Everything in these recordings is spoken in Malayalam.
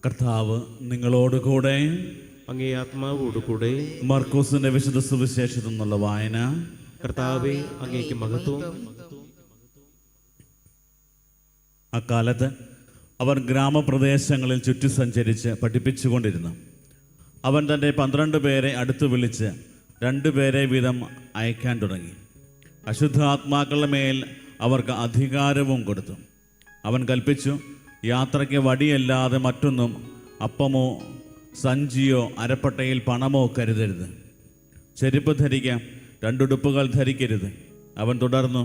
കർത്താവ് നിങ്ങളോടുകൂടെ. അങ്ങേ ആത്മാവോടുകൂടെ. മർക്കോസിന്റെ വിശുദ്ധ സുവിശേഷത്തിൽ നിന്നുള്ള വായന. കർത്താവേ, അങ്ങേക്ക് മഹത്വം. അക്കാലത്ത് അവൻ ഗ്രാമപ്രദേശങ്ങളിൽ ചുറ്റി സഞ്ചരിച്ച് പഠിപ്പിച്ചുകൊണ്ടിരുന്നു. അവൻ തൻ്റെ 12 പേരെ അടുത്ത് വിളിച്ച് 2 പേരെ വീതം അയക്കാൻ തുടങ്ങി. അശുദ്ധാത്മാക്കളുടെ മേൽ അവർക്ക് അധികാരവും കൊടുത്തു. അവൻ കൽപ്പിച്ചു, യാത്രയ്ക്ക് വടിയല്ലാതെ മറ്റൊന്നും, അപ്പമോ സഞ്ചിയോ അരപ്പട്ടയിൽ പണമോ കരുതരുത്. ചെരുപ്പ് ധരിക്കാം, 2 ഉടുപ്പുകൾ ധരിക്കരുത്. അവൻ തുടർന്നു,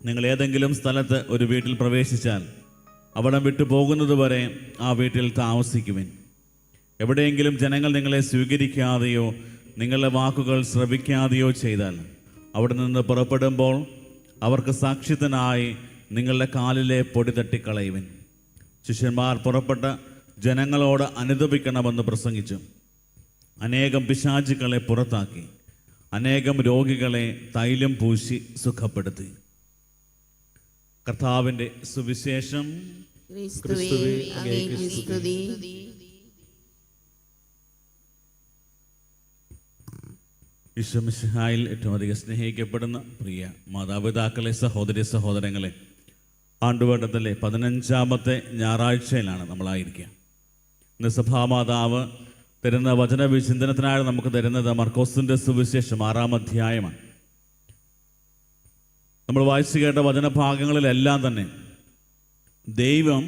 നിങ്ങൾ ഏതെങ്കിലും സ്ഥലത്ത് ഒരു വീട്ടിൽ പ്രവേശിച്ചാൽ അവിടം വിട്ടു പോകുന്നതുവരെ ആ വീട്ടിൽ താമസിക്കുവിൻ. എവിടെയെങ്കിലും ജനങ്ങൾ നിങ്ങളെ സ്വീകരിക്കാതെയോ നിങ്ങളുടെ വാക്കുകൾ ശ്രവിക്കാതെയോ ചെയ്താൽ അവിടെ നിന്ന് പുറപ്പെടുമ്പോൾ അവർക്ക് സാക്ഷ്യത്തിനായി നിങ്ങളുടെ കാലിലെ പൊടി തട്ടിക്കളയുവിൻ. ശിഷ്യന്മാർ പുറപ്പെട്ട ജനങ്ങളോട് അനുതപിക്കണമെന്ന് പ്രസംഗിച്ചു. അനേകം പിശാചുക്കളെ പുറത്താക്കി അനേകം രോഗികളെ തൈലം പൂശി സുഖപ്പെടുത്തി. കർത്താവിൻ്റെ സുവിശേഷം. ക്രിസ്തുവേ, അങ്ങേക്ക് സ്തുതി. ഈശോ മിശിഹായിൽ ഏറ്റവും അധികം സ്നേഹിക്കപ്പെടുന്ന പ്രിയ മാതാപിതാക്കളെ, സഹോദരി സഹോദരങ്ങളെ, ആണ്ടുവട്ടത്തിലെ 15ാമത്തെ ഞായറാഴ്ചയിലാണ് നമ്മളായിരിക്കുക. ഇന്ന് സഭാമാതാവ് തരുന്ന വചനവിചിന്തനത്തിനായി നമുക്ക് തരുന്നത് മർക്കോസിൻ്റെ സുവിശേഷം 6-ാം അധ്യായമാണ്. നമ്മൾ വായിച്ചു കേട്ട വചനഭാഗങ്ങളിലെല്ലാം തന്നെ ദൈവം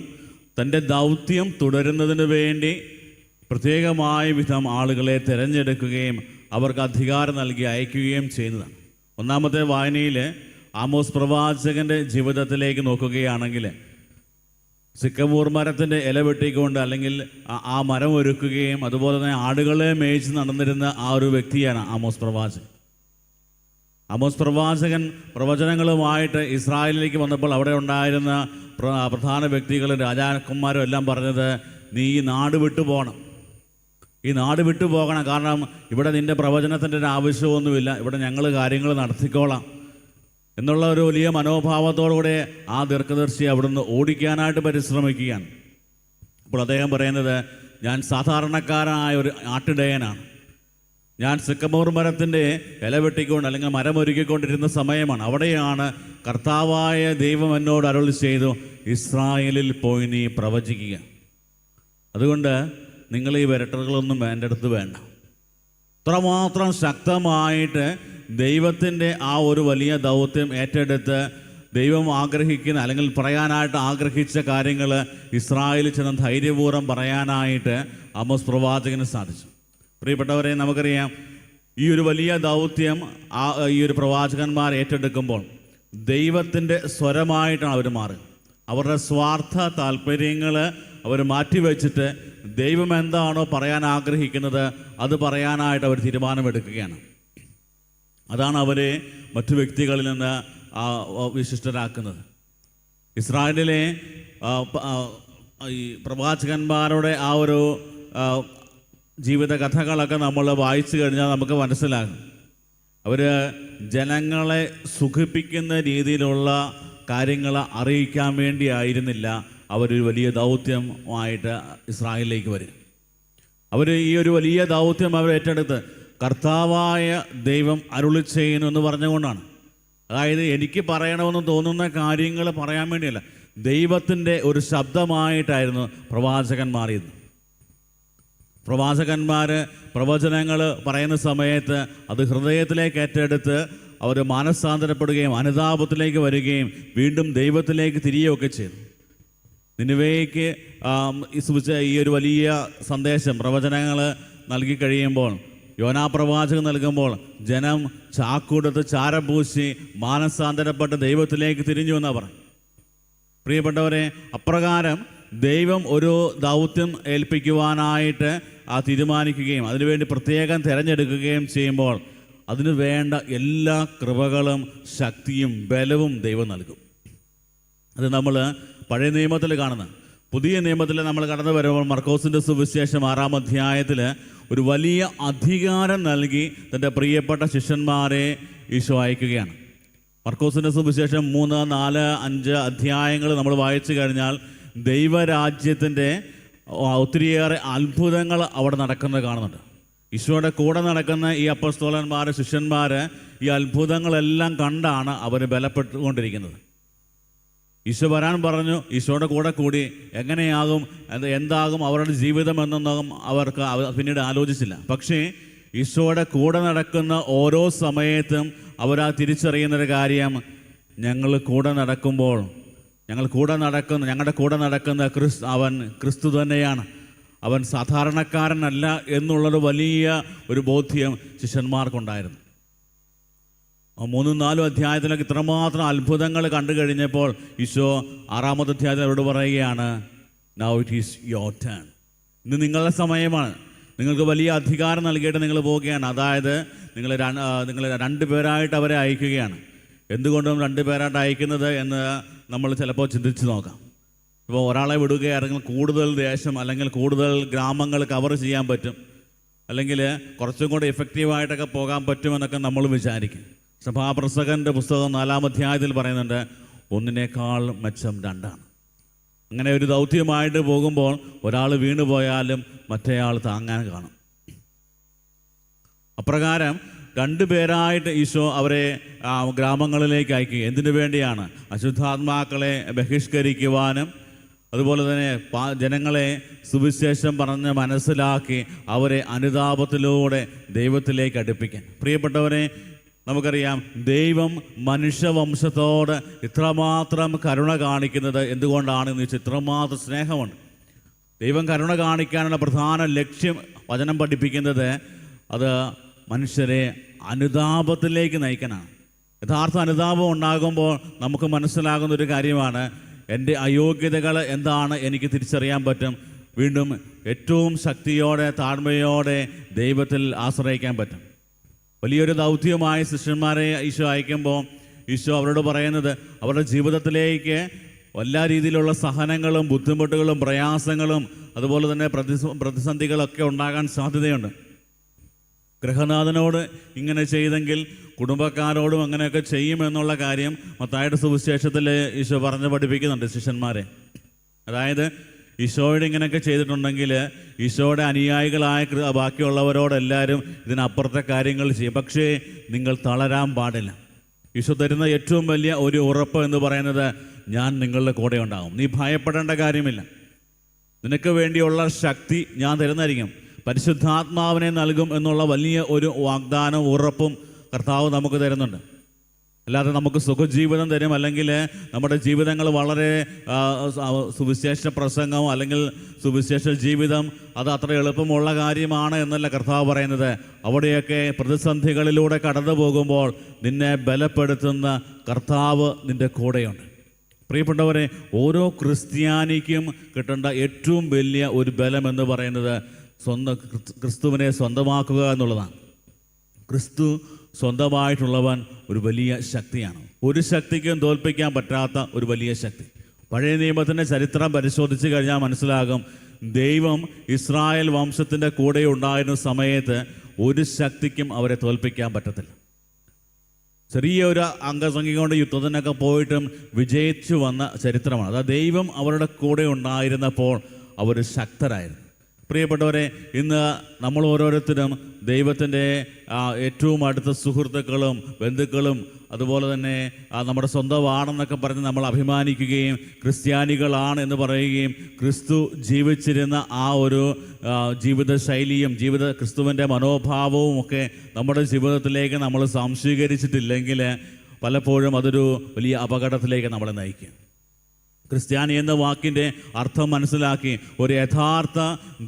തൻ്റെ ദൗത്യം തുടരുന്നതിന് വേണ്ടി പ്രത്യേകമായ വിധം ആളുകളെ തിരഞ്ഞെടുക്കുകയും അവർക്ക് അധികാരം നൽകി അയക്കുകയും ചെയ്യുന്നതാണ്. ഒന്നാമത്തെ വായനയിൽ ആമോസ് പ്രവാചകൻ്റെ ജീവിതത്തിലേക്ക് നോക്കുകയാണെങ്കിൽ സിക്കമൂർ മരത്തിൻ്റെ ഇല വെട്ടിക്കൊണ്ട് അല്ലെങ്കിൽ ആ മരം ഒരുക്കുകയും അതുപോലെ തന്നെ ആടുകളെ മേയിച്ച് നടന്നിരുന്ന ആ ഒരു വ്യക്തിയാണ് ആമോസ് പ്രവാചകൻ. ആമോസ് പ്രവാചകൻ പ്രവചനങ്ങളുമായിട്ട് ഇസ്രായേലിലേക്ക് വന്നപ്പോൾ അവിടെ ഉണ്ടായിരുന്ന പ്രധാന വ്യക്തികളും രാജാക്കന്മാരും എല്ലാം പറഞ്ഞത്, നീ ഈ നാട് വിട്ടു പോകണം, ഈ നാട് വിട്ടു പോകണം, കാരണം ഇവിടെ നിൻ്റെ പ്രവചനത്തിൻ്റെ ഒരു ആവശ്യമൊന്നുമില്ല, ഇവിടെ ഞങ്ങൾ കാര്യങ്ങൾ നടത്തിക്കോളാം എന്നുള്ള ഒരു വലിയ മനോഭാവത്തോടുകൂടെ ആ ദീർഘദർശി അവിടുന്ന് ഓടിക്കാനായിട്ട് പരിശ്രമിക്കുകയാണ്. അപ്പോൾ അദ്ദേഹം പറയുന്നത്, ഞാൻ സാധാരണക്കാരനായ ഒരു ആട്ടിടയനാണ്, ഞാൻ സിക്കമോർ മരത്തിൻ്റെ ഇല വെട്ടിക്കൊണ്ട് അല്ലെങ്കിൽ മരമൊരുക്കിക്കൊണ്ടിരുന്ന സമയമാണ്. അവിടെയാണ് കർത്താവായ ദൈവം എന്നോട് അരുളി ചെയ്തു, ഇസ്രായേലിൽ പോയി നീ പ്രവചിക്കുക. അതുകൊണ്ട് നിങ്ങൾ ഈ വിരട്ടലുകളൊന്നും എൻ്റെ അടുത്ത് വേണ്ട. അത്രമാത്രം ശക്തമായിട്ട് ദൈവത്തിൻ്റെ ആ ഒരു വലിയ ദൗത്യം ഏറ്റെടുത്ത് ദൈവം ആഗ്രഹിക്കുന്ന അല്ലെങ്കിൽ പറയാനായിട്ട് ആഗ്രഹിച്ച കാര്യങ്ങൾ ഇസ്രായേലിൽ ചെന്ന് ധൈര്യപൂർവ്വം പറയാനായിട്ട് ആമോസ് പ്രവാചകന് സാധിച്ചു. പ്രിയപ്പെട്ടവരെ, നമുക്കറിയാം ഈ ഒരു വലിയ ദൗത്യം ഈ ഒരു പ്രവാചകന്മാർ ഏറ്റെടുക്കുമ്പോൾ ദൈവത്തിൻ്റെ സ്വരമായിട്ടാണ് അവർ മാറുക. അവരുടെ സ്വാർത്ഥ താല്പര്യങ്ങൾ അവർ മാറ്റിവെച്ചിട്ട് ദൈവം എന്താണോ പറയാൻ ആഗ്രഹിക്കുന്നത് അത് പറയാനായിട്ട് അവർ തീരുമാനമെടുക്കുകയാണ്. അതാണ് അവരെ മറ്റു വ്യക്തികളിൽ നിന്ന് വിശിഷ്ടരാക്കുന്നത്. ഇസ്രായേലിലെ ഈ പ്രവാചകന്മാരുടെ ആ ഒരു ജീവിത കഥകളൊക്കെ നമ്മൾ വായിച്ചു കഴിഞ്ഞാൽ നമുക്ക് മനസ്സിലാകും, അവർ ജനങ്ങളെ സുഖിപ്പിക്കുന്ന രീതിയിലുള്ള കാര്യങ്ങൾ അറിയിക്കാൻ വേണ്ടിയായിരുന്നില്ല അവരൊരു വലിയ ദൗത്യമായിട്ട് ഇസ്രായേലിലേക്ക് വരിക. അവർ ഈ ഒരു വലിയ ദൗത്യം അവർ ഏറ്റെടുത്ത് കർത്താവായ ദൈവം അരുളി ചെയ്യുന്നു എന്ന് പറഞ്ഞുകൊണ്ടാണ്. അതായത് എനിക്ക് പറയണമെന്ന് തോന്നുന്ന കാര്യങ്ങൾ പറയാൻ വേണ്ടിയല്ല, ദൈവത്തിൻ്റെ ഒരു ശബ്ദമായിട്ടായിരുന്നു പ്രവാചകൻ മാറിയത്. പ്രവാചകന്മാർ പ്രവചനങ്ങൾ പറയുന്ന സമയത്ത് അത് ഹൃദയത്തിലേക്ക് ഏറ്റെടുത്ത് അവർ മാനസാന്തരപ്പെടുകയും അനുതാപത്തിലേക്ക് വരികയും വീണ്ടും ദൈവത്തിലേക്ക് തിരിയുകയൊക്കെ ചെയ്തു. നിനിവേയ്ക്ക് ഈ ഒരു വലിയ സന്ദേശം പ്രവചനങ്ങൾ നൽകി കഴിയുമ്പോൾ, യോനാ പ്രവാചകൻ നൽകുമ്പോൾ ജനം ചാക്കൂടത്ത് ചാരം പൂശി മാനസാന്തരപ്പെട്ട് ദൈവത്തിലേക്ക് തിരിഞ്ഞു എന്നാണ് പറയും. പ്രിയപ്പെട്ടവരെ, അപ്രകാരം ദൈവം ഒരു ദൗത്യം ഏൽപ്പിക്കുവാനായിട്ട് തീരുമാനിക്കുകയും അതിനുവേണ്ടി പ്രത്യേകം തിരഞ്ഞെടുക്കുകയും ചെയ്യുമ്പോൾ അതിനു വേണ്ട എല്ലാ കൃപകളും ശക്തിയും ബലവും ദൈവം നൽകും. അത് നമ്മൾ പഴയ നിയമത്തിൽ കാണുന്ന. പുതിയ നിയമത്തിൽ നമ്മൾ കടന്നു വരുമ്പോൾ മർക്കോസിൻ്റെ സുവിശേഷം 6-ാം അധ്യായത്തിൽ ഒരു വലിയ അധികാരം നൽകി തൻ്റെ പ്രിയപ്പെട്ട ശിഷ്യന്മാരെ ഈശോ അയക്കുകയാണ്. മർക്കോസിൻ്റെ സുവിശേഷം 3, 4, 5 അധ്യായങ്ങൾ നമ്മൾ വായിച്ചു കഴിഞ്ഞാൽ ദൈവരാജ്യത്തിൻ്റെ ഒത്തിരിയേറെ അത്ഭുതങ്ങൾ അവിടെ നടക്കുന്നത് കാണുന്നുണ്ട്. ഈശോയുടെ കൂടെ നടക്കുന്ന ഈ അപ്പസ്തോലന്മാർ, ശിഷ്യന്മാർ ഈ അത്ഭുതങ്ങളെല്ലാം കണ്ടാണ് അവർ ബലപ്പെട്ടുകൊണ്ടിരിക്കുന്നത്. ഈശോ വരാൻ പറഞ്ഞു, ഈശോയുടെ കൂടെ കൂടി എങ്ങനെയാകും, എന്താകും അവരുടെ ജീവിതം എന്നൊന്നും അവർക്ക് പിന്നീട് ആലോചിച്ചില്ല. പക്ഷേ ഈശോയുടെ കൂടെ നടക്കുന്ന ഓരോ സമയത്തും അവരാ തിരിച്ചറിയുന്നൊരു കാര്യം, ഞങ്ങളുടെ കൂടെ നടക്കുന്ന അവൻ ക്രിസ്തു തന്നെയാണ്, അവൻ സാധാരണക്കാരനല്ല എന്നുള്ളൊരു വലിയ ഒരു ബോധ്യം ശിഷ്യന്മാർക്കുണ്ടായിരുന്നു. 3-4 അധ്യായത്തിലൊക്കെ ഇത്രമാത്രം അത്ഭുതങ്ങൾ കണ്ടു കഴിഞ്ഞപ്പോൾ ഈശോ 6-ാമത്തെ അധ്യായത്തിൽ അവരോട് പറയുകയാണ്, now it is your turn, ഇന്ന് നിങ്ങളുടെ സമയമാണ്, നിങ്ങൾക്ക് വലിയ അധികാരം നൽകിയിട്ട് നിങ്ങൾ പോവുകയാണ്. അതായത് നിങ്ങൾ 2 പേരായിട്ട് അവരെ അയക്കുകയാണ്. എന്തുകൊണ്ടും 2 പേരായിട്ട് അയക്കുന്നത് എന്ന് നമ്മൾ ചിലപ്പോൾ ചിന്തിച്ച് നോക്കാം. ഇപ്പോൾ ഒരാളെ വിടുകയാണെങ്കിൽ കൂടുതൽ ദേശം അല്ലെങ്കിൽ കൂടുതൽ ഗ്രാമങ്ങൾ കവർ ചെയ്യാൻ പറ്റും, അല്ലെങ്കിൽ കുറച്ചും കൂടെ എഫക്റ്റീവായിട്ടൊക്കെ പോകാൻ പറ്റുമെന്നൊക്കെ നമ്മൾ വിചാരിക്കും. സഭാപ്രസംഗൻ്റെ പുസ്തകം 4-ാം അധ്യായത്തിൽ പറയുന്നുണ്ട്, 1-നേക്കാൾ മെച്ചം 2ആണ്. അങ്ങനെ ഒരു ദൗത്യമായിട്ട് പോകുമ്പോൾ ഒരാൾ വീണു പോയാലും മറ്റേയാൾ താങ്ങാൻ കാണും. അപ്രകാരം 2 പേരായിട്ട് ഈശോ അവരെ ഗ്രാമങ്ങളിലേക്ക് അയക്കുക. എന്തിനു വേണ്ടിയാണ്? അശുദ്ധാത്മാക്കളെ ബഹിഷ്കരിക്കുവാനും അതുപോലെ തന്നെ ജനങ്ങളെ സുവിശേഷം പറഞ്ഞ് മനസ്സിലാക്കി അവരെ അനുതാപത്തിലൂടെ ദൈവത്തിലേക്ക് അടുപ്പിക്കാൻ. പ്രിയപ്പെട്ടവരെ, നമുക്കറിയാം ദൈവം മനുഷ്യവംശത്തോട് ഇത്രമാത്രം കരുണ കാണിക്കുന്നത് എന്തുകൊണ്ടാണെന്ന് വെച്ചാൽ ഇത്രമാത്രം സ്നേഹമുണ്ട്. ദൈവം കരുണ കാണിക്കാനുള്ള പ്രധാന ലക്ഷ്യം വചനം പഠിപ്പിക്കുന്നത് അത് മനുഷ്യരെ അനുതാപത്തിലേക്ക് നയിക്കാനാണ്. യഥാർത്ഥ അനുതാപം ഉണ്ടാകുമ്പോൾ നമുക്ക് മനസ്സിലാകുന്നൊരു കാര്യമാണ്, എൻ്റെ അയോഗ്യതകൾ എന്താണ് എനിക്ക് തിരിച്ചറിയാൻ പറ്റും. വീണ്ടും ഏറ്റവും ശക്തിയോടെ താഴ്മയോടെ ദൈവത്തിൽ ആശ്രയിക്കാൻ പറ്റും. വലിയൊരു ദൗത്യമായി ശിഷ്യന്മാരെ ഈശോ അയക്കുമ്പോൾ ഈശോ അവരോട് പറയുന്നത്, അവരുടെ ജീവിതത്തിലേക്ക് എല്ലാ രീതിയിലുള്ള സഹനങ്ങളും ബുദ്ധിമുട്ടുകളും പ്രയാസങ്ങളും അതുപോലെ തന്നെ പ്രതിസന്ധികളൊക്കെ ഉണ്ടാകാൻ സാധ്യതയുണ്ട്. ഗൃഹനാഥനോട് ഇങ്ങനെ ചെയ്തെങ്കിൽ കുടുംബക്കാരോടും അങ്ങനെയൊക്കെ ചെയ്യുമെന്നുള്ള കാര്യം മത്തായിയുടെ സുവിശേഷത്തിൽ ഈശോ പറഞ്ഞ് പഠിപ്പിക്കുന്നുണ്ട് ശിഷ്യന്മാരെ. അതായത് ഈശോയുടെ ഇങ്ങനെയൊക്കെ ചെയ്തിട്ടുണ്ടെങ്കിൽ ഈശോയുടെ അനുയായികളായ ബാക്കിയുള്ളവരോടെല്ലാവരും ഇതിനപ്പുറത്തെ കാര്യങ്ങൾ ചെയ്യും. പക്ഷേ നിങ്ങൾ തളരാൻ പാടില്ല. ഈശോ തരുന്ന ഏറ്റവും വലിയ ഒരു ഉറപ്പ് എന്ന് പറയുന്നത്, ഞാൻ നിങ്ങളുടെ കൂടെ ഉണ്ടാകും, നീ ഭയപ്പെടേണ്ട കാര്യമില്ല, നിനക്ക് വേണ്ടിയുള്ള ശക്തി ഞാൻ തരുന്നതായിരിക്കും, പരിശുദ്ധാത്മാവിനെ നൽകും എന്നുള്ള വലിയ ഒരു വാഗ്ദാനം ഉറപ്പും കർത്താവ് നമുക്ക് തരുന്നുണ്ട്. അല്ലാതെ നമുക്ക് സുഖജീവിതം തരും, അല്ലെങ്കിൽ നമ്മുടെ ജീവിതങ്ങൾ വളരെ സുവിശേഷ പ്രസംഗം അല്ലെങ്കിൽ സുവിശേഷ ജീവിതം അത് അത്ര എളുപ്പമുള്ള കാര്യമാണ് എന്നല്ല കർത്താവ് പറയുന്നത്. അവിടെയൊക്കെ പ്രതിസന്ധികളിലൂടെ കടന്നു പോകുമ്പോൾ നിന്നെ ബലപ്പെടുത്തുന്ന കർത്താവ് നിൻ്റെ കൂടെയുണ്ട്. പ്രിയപ്പെട്ടവരെ, ഓരോ ക്രിസ്ത്യാനിക്കും കിട്ടേണ്ട ഏറ്റവും വലിയ ഒരു ബലം എന്ന് പറയുന്നത് ക്രിസ്തുവിനെ സ്വന്തമാക്കുക എന്നുള്ളതാണ്. ക്രിസ്തു സ്വന്തമായിട്ടുള്ളവൻ ഒരു വലിയ ശക്തിയാണ്. ഒരു ശക്തിക്കും തോൽപ്പിക്കാൻ പറ്റാത്ത ഒരു വലിയ ശക്തി. പഴയ നിയമത്തിൻ്റെ ചരിത്രം പരിശോധിച്ച് കഴിഞ്ഞാൽ മനസ്സിലാകും, ദൈവം ഇസ്രായേൽ വംശത്തിൻ്റെ കൂടെ ഉണ്ടായിരുന്ന സമയത്ത് ഒരു ശക്തിക്കും അവരെ തോൽപ്പിക്കാൻ പറ്റത്തില്ല. ചെറിയൊരു അംഗസംഖ്യ കൊണ്ട് യുദ്ധത്തിനൊക്കെ പോയിട്ടും വിജയിച്ചു വന്ന ചരിത്രമാണ്. അതായത് ദൈവം അവരുടെ കൂടെ ഉണ്ടായിരുന്നപ്പോൾ അവർ ശക്തരായിരുന്നു. പ്രിയപ്പെട്ടവരെ, ഇന്ന് നമ്മൾ ഓരോരുത്തരും ദൈവത്തിൻ്റെ ഏറ്റവും അടുത്ത സുഹൃത്തുക്കളും ബന്ധുക്കളും അതുപോലെ തന്നെ നമ്മുടെ സ്വന്തമാണെന്നൊക്കെ പറഞ്ഞ് നമ്മൾ അഭിമാനിക്കുകയും ക്രിസ്ത്യാനികളാണ് എന്ന് പറയുകയും ക്രിസ്തു ജീവിച്ചിരുന്ന ആ ഒരു ജീവിതശൈലിയും ക്രിസ്തുവിൻ്റെ മനോഭാവവും ഒക്കെ നമ്മുടെ ജീവിതത്തിലേക്ക് നമ്മൾ സംശീകരിച്ചിട്ടില്ലെങ്കിൽ പലപ്പോഴും അതൊരു വലിയ അപകടത്തിലേക്ക് നമ്മളെ നയിക്കും. ക്രിസ്ത്യാനി എന്ന വാക്കിൻ്റെ അർത്ഥം മനസ്സിലാക്കി ഒരു യഥാർത്ഥ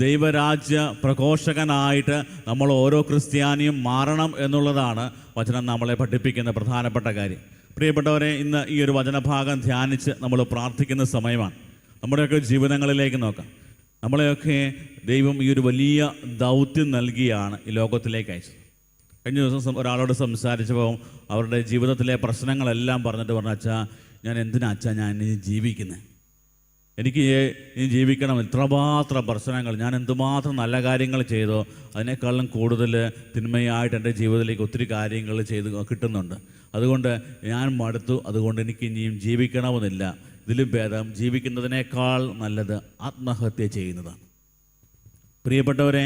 ദൈവരാജ്യ പ്രഘോഷകനായിട്ട് നമ്മൾ ഓരോ ക്രിസ്ത്യാനിയും മാറണം എന്നുള്ളതാണ് വചനം നമ്മളെ പഠിപ്പിക്കുന്ന പ്രധാനപ്പെട്ട കാര്യം. പ്രിയപ്പെട്ടവരെ, ഇന്ന് ഈ ഒരു വചനഭാഗം ധ്യാനിച്ച് നമ്മൾ പ്രാർത്ഥിക്കുന്ന സമയമാണ്. നമ്മുടെയൊക്കെ ജീവിതങ്ങളിലേക്ക് നോക്കാം. നമ്മളെയൊക്കെ ദൈവം ഈ ഒരു വലിയ ദൗത്യം നൽകിയാണ് ഈ ലോകത്തിലേക്ക് അയച്ചത്. കഴിഞ്ഞ ദിവസം ഒരാളോട് സംസാരിച്ചപ്പോൾ അവരുടെ ജീവിതത്തിലെ പ്രശ്നങ്ങളെല്ലാം പറഞ്ഞിട്ട് പറഞ്ഞു, അച്ഛാ ഞാൻ എന്തിനാ അച്ഛാ ഞാൻ ഇനി ജീവിക്കുന്നത്, എനിക്ക് ഇനി ജീവിക്കണം, ഇത്രമാത്രം പ്രശ്നങ്ങൾ, ഞാൻ എന്തുമാത്രം നല്ല കാര്യങ്ങൾ ചെയ്തോ അതിനേക്കാളും കൂടുതൽ തിന്മയായിട്ട് എൻ്റെ ജീവിതത്തിലേക്ക് ഒത്തിരി കാര്യങ്ങൾ ചെയ്ത് കിട്ടുന്നുണ്ട്, അതുകൊണ്ട് ഞാൻ മടുത്തു, അതുകൊണ്ട് എനിക്ക് ഇനിയും ജീവിക്കണമെന്നില്ല, ഇതിലും ഭേദം ജീവിക്കുന്നതിനേക്കാൾ നല്ലത് ആത്മഹത്യ ചെയ്യുന്നതാണ്. പ്രിയപ്പെട്ടവരെ,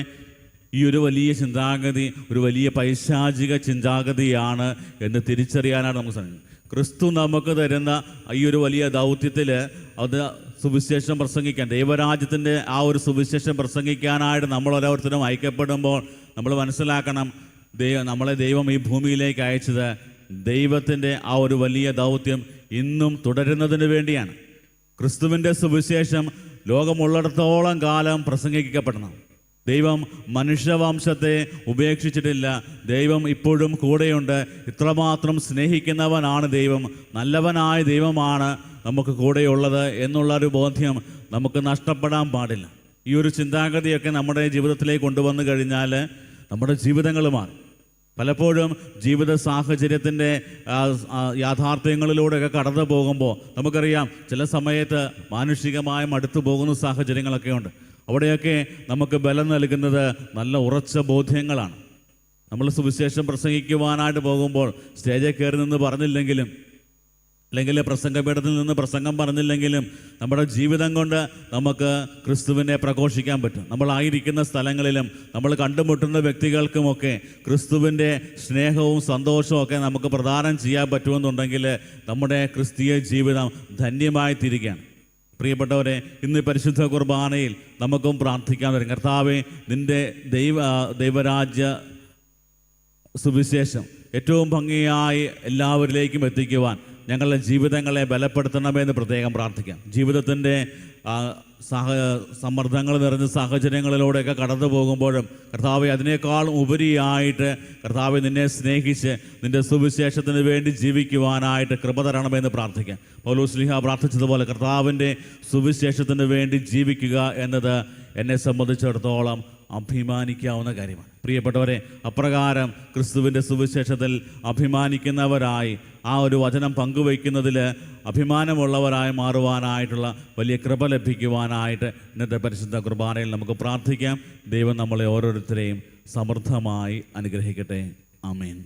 ഈ ഒരു വലിയ ചിന്താഗതി ഒരു വലിയ പൈശാചിക ചിന്താഗതിയാണ് എന്ന് തിരിച്ചറിയാനാണ് നമുക്ക് സാധിക്കും. ക്രിസ്തു നമുക്ക് തരുന്ന ഈ ഒരു വലിയ ദൗത്യത്തിൽ അത് സുവിശേഷം പ്രസംഗിക്കാൻ, ദൈവരാജ്യത്തിൻ്റെ ആ ഒരു സുവിശേഷം പ്രസംഗിക്കാനായിട്ട് നമ്മൾ ഓരോരുത്തരും അയക്കപ്പെടുമ്പോൾ നമ്മൾ മനസ്സിലാക്കണം, നമ്മളെ ദൈവം ഈ ഭൂമിയിലേക്ക് അയച്ചത് ദൈവത്തിൻ്റെ ആ ഒരു വലിയ ദൗത്യം ഇന്നും തുടരുന്നതിന് വേണ്ടിയാണ്. ക്രിസ്തുവിൻ്റെ സുവിശേഷം ലോകമുള്ളിടത്തോളം കാലം പ്രസംഗിക്കപ്പെടണം. ദൈവം മനുഷ്യവംശത്തെ ഉപേക്ഷിച്ചിട്ടില്ല. ദൈവം ഇപ്പോഴും കൂടെയുണ്ട്. ഇത്രമാത്രം സ്നേഹിക്കുന്നവനാണ് ദൈവം, നല്ലവനായ ദൈവമാണ് നമുക്ക് കൂടെയുള്ളത് എന്നുള്ളൊരു ബോധ്യം നമുക്ക് നഷ്ടപ്പെടാൻ പാടില്ല. ഈ ഒരു ചിന്താഗതിയൊക്കെ നമ്മുടെ ജീവിതത്തിലേക്ക് കൊണ്ടുവന്നു കഴിഞ്ഞാൽ നമ്മുടെ ജീവിതങ്ങൾ മാറും. പലപ്പോഴും ജീവിത സാഹചര്യത്തിൻ്റെ യാഥാർത്ഥ്യങ്ങളിലൂടെയൊക്കെ കടന്നു പോകുമ്പോൾ നമുക്കറിയാം, ചില സമയത്ത് മാനുഷികമായി മടുത്തു പോകുന്ന സാഹചര്യങ്ങളൊക്കെ ഉണ്ട്. അവിടെയൊക്കെ നമുക്ക് ബലം നൽകുന്നത് നല്ല ഉറച്ച ബോധ്യങ്ങളാണ്. നമ്മൾ സുവിശേഷം പ്രസംഗിക്കുവാനായിട്ട് പോകുമ്പോൾ സ്റ്റേജിൽ കയറി നിന്ന് പറഞ്ഞില്ലെങ്കിലും, അല്ലെങ്കിൽ പ്രസംഗപീഠത്തിൽ നിന്ന് പ്രസംഗം പറഞ്ഞില്ലെങ്കിലും, നമ്മുടെ ജീവിതം കൊണ്ട് നമുക്ക് ക്രിസ്തുവിനെ പ്രഘോഷിക്കാൻ പറ്റും. നമ്മളായിരിക്കുന്ന സ്ഥലങ്ങളിലും നമ്മൾ കണ്ടുമുട്ടുന്ന വ്യക്തികൾക്കുമൊക്കെ ക്രിസ്തുവിൻ്റെ സ്നേഹവും സന്തോഷവും ഒക്കെ നമുക്ക് പ്രദാനം ചെയ്യാൻ പറ്റുമെന്നുണ്ടെങ്കിൽ നമ്മുടെ ക്രിസ്തീയ ജീവിതം ധന്യമായി തീരുകയാണ്. പ്രിയപ്പെട്ടവരെ, ഇന്ന് പരിശുദ്ധ കുർബാനയിൽ നമുക്കും പ്രാർത്ഥിക്കാൻ വരും. കർത്താവേ, നിൻ്റെ ദൈവരാജ്യ സുവിശേഷം ഏറ്റവും ഭംഗിയായി എല്ലാവരിലേക്കും എത്തിക്കുവാൻ ഞങ്ങളുടെ ജീവിതങ്ങളെ ബലപ്പെടുത്തണമെന്ന് പ്രത്യേകം പ്രാർത്ഥിക്കാം. ജീവിതത്തിൻ്റെ സമ്മർദ്ദങ്ങൾ നിറഞ്ഞ സാഹചര്യങ്ങളിലൂടെയൊക്കെ കടന്നു പോകുമ്പോഴും കർത്താവെ, അതിനേക്കാൾ ഉപരിയായിട്ട് കർത്താവെ നിന്നെ സ്നേഹിച്ച് നിൻ്റെ സുവിശേഷത്തിന് വേണ്ടി ജീവിക്കുവാനായിട്ട് കൃപ തരണമെന്ന് പ്രാർത്ഥിക്കാം. പൗലോസ് ശ്ലീഹ പ്രാർത്ഥിച്ചതുപോലെ കർത്താവിൻ്റെ സുവിശേഷത്തിന് വേണ്ടി ജീവിക്കുക എന്നത് എന്നെ സംബന്ധിച്ചിടത്തോളം അഭിമാനിക്കാവുന്ന കാര്യമാണ്. പ്രിയപ്പെട്ടവരെ, അപ്രകാരം ക്രിസ്തുവിൻ്റെ സുവിശേഷത്തിൽ അഭിമാനിക്കുന്നവരായി ആ ഒരു വചനം പങ്കുവയ്ക്കുന്നതിൽ അഭിമാനമുള്ളവരായി മാറുവാനായിട്ടുള്ള വലിയ കൃപ ലഭിക്കുവാനായിട്ട് ഇന്നത്തെ പരിശുദ്ധ കുർബാനയിൽ നമുക്ക് പ്രാർത്ഥിക്കാം. ദൈവം നമ്മളെ ഓരോരുത്തരെയും സമൃദ്ധമായി അനുഗ്രഹിക്കട്ടെ. ആമേൻ.